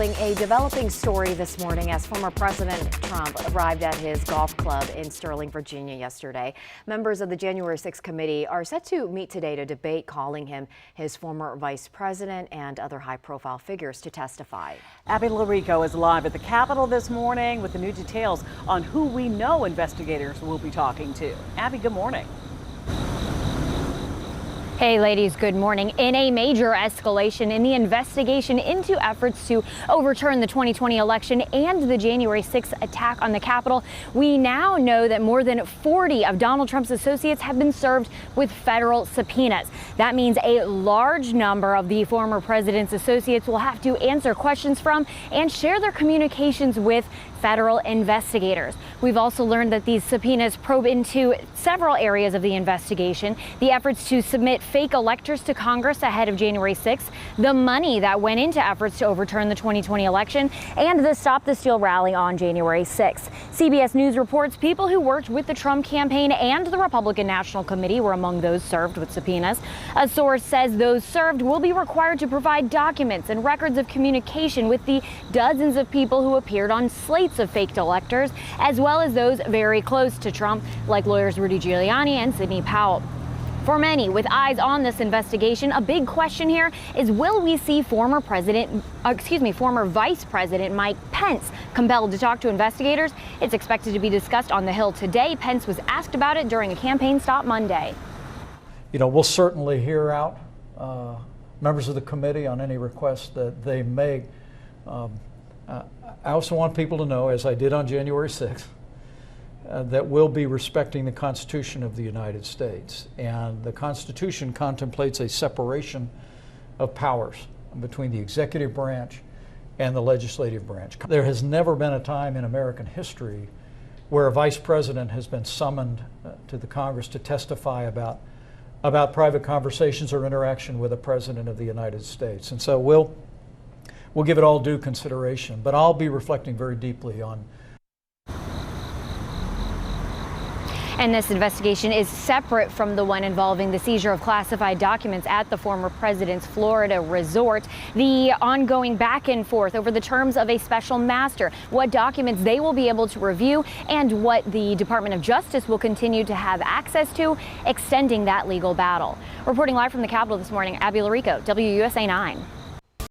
following a developing story this morning as former President Trump arrived at his golf club in Sterling, Virginia yesterday. Members of the January 6th committee are set to meet today to debate calling him his former vice president and other high-profile figures to testify. Abby Larico is live at the Capitol this morning with the new details on who we know investigators will be talking to. Abby, good morning. Hey ladies, good morning. In a major escalation in the investigation into efforts to overturn the 2020 election and the January 6th attack on the Capitol, we now know that more than 40 of Donald Trump's associates have been served with federal subpoenas. That means a large number of the former president's associates will have to answer questions from and share their communications with federal investigators. We've also learned that these subpoenas probe into several areas of the investigation: the efforts to submit fake electors to Congress ahead of January 6th, the money that went into efforts to overturn the 2020 election, and the Stop the Steal rally on January 6th. CBS News reports people who worked with the Trump campaign and the Republican National Committee were among those served with subpoenas. A source says those served will be required to provide documents and records of communication with the dozens of people who appeared on slates of faked electors, as well as those very close to Trump, like lawyers Rudy Giuliani and Sidney Powell. For many with eyes on this investigation, a big question here is, will we see former Vice President Mike Pence compelled to talk to investigators? It's expected to be discussed on the Hill today. Pence was asked about it during a campaign stop Monday. You know, we'll certainly hear out members of the committee on any requests that they make. I also want people to know, as I did on January 6th, that we'll be respecting the Constitution of the United States. And the Constitution contemplates a separation of powers between the executive branch and the legislative branch. There has never been a time in American history where a vice president has been summoned to the Congress to testify about private conversations or interaction with a president of the United States. And so we'll give it all due consideration, but I'll be reflecting very deeply on. And this investigation is separate from the one involving the seizure of classified documents at the former president's Florida resort. The ongoing back and forth over the terms of a special master, what documents they will be able to review, and what the Department of Justice will continue to have access to, extending that legal battle. Reporting live from the Capitol this morning, Abby Larico, WUSA 9.